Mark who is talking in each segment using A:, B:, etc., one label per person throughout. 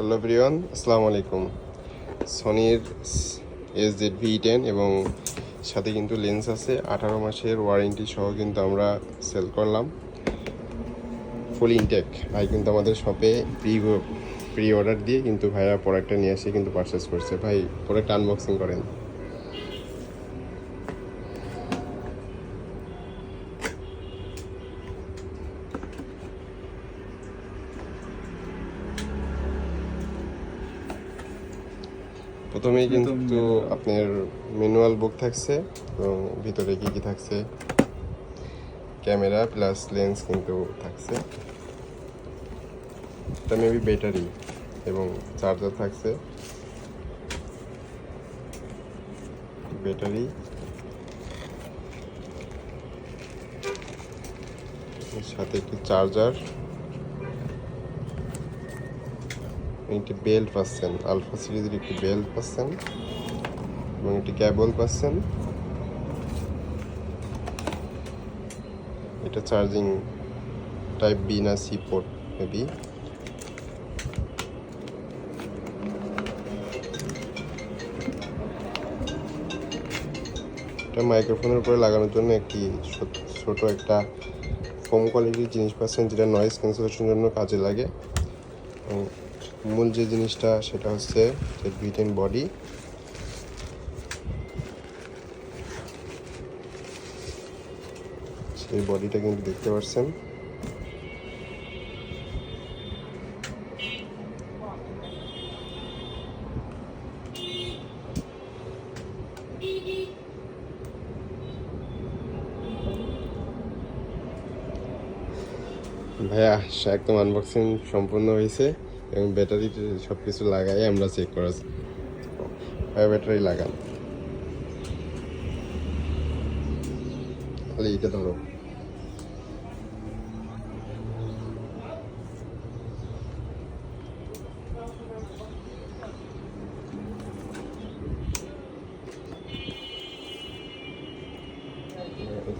A: Hello everyone, আসসালামু আলাইকুম। সনির SZ-V10 এবং সাথে কিন্তু লেন্স আছে, 18 মাসের ওয়ারেন্টি সহ কিন্তু আমরা সেল করলাম ফুল ইনটেক। ভাই কিন্তু আমাদের শপে প্রি অর্ডার দিয়ে কিন্তু ভাইরা প্রোডাক্টটা নিয়ে এসে কিন্তু পারচেস করছে। ভাই প্রোডাক্ট আনবক্সিং করেন। প্রথমেই কিন্তু আপনার ম্যানুয়াল বুক থাকছে এবং ভিতরে কী কী থাকছে, ক্যামেরা প্লাস লেন্স কিন্তু থাকছে, এটা মেবি ব্যাটারি এবং চার্জার থাকছে, ব্যাটারি সাথে একটি চার্জার, একটি বেল্ট পাচ্ছেন, আলফা সিরিজের একটি বেল্ট পাচ্ছেন এবং একটি কেবল পাচ্ছেন। এটা চার্জিং টাইপ বি না সি পোর্ট মেবি। এটা মাইক্রোফোনের উপরে লাগানোর জন্য একটি ছোট একটা ফোম কোয়ালিটির জিনিস পাচ্ছেন, যেটা নয়েজ ক্যান্সেলেশনের জন্য কাজে লাগে। এবং মূল যে জিনিসটা সেটা হচ্ছে যে V10 বডি, সেই বডিটা কিন্তু দেখতে পাচ্ছেন। ভাইয়া একদম আনবক্সিং সম্পূর্ণ হয়েছে এবং ব্যাটারিতে সব কিছু লাগাই আমরা চেক করা। ভাইয়া ব্যাটারি লাগান, তাহলে এইটা ধরো।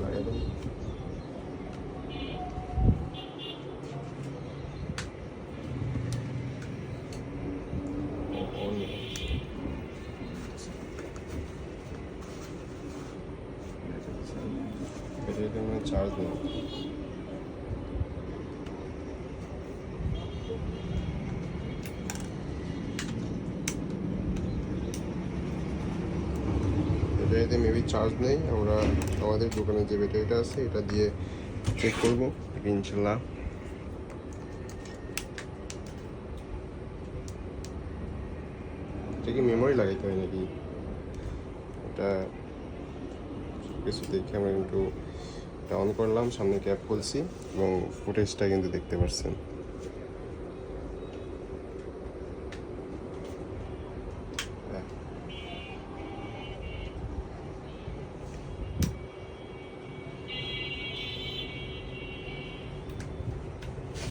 A: লাগাই দেন। ব্যাটারিটা মানে চার্জ নেই। ব্যাটারিতে মেবি চার্জ নেই। আমরা আমাদের দোকানে যে ব্যাটারিটা আছে এটা দিয়ে চেক করবো ইনশাল্লাহ। এটা কি মেমোরি লাগাইতে হয় নাকি? এটা কিছু দেখে আমরা কিন্তু অন করলাম, সামনে ক্যাপ খুলছি এবং ফুটেজটা কিন্তু দেখতে পাচ্ছেন।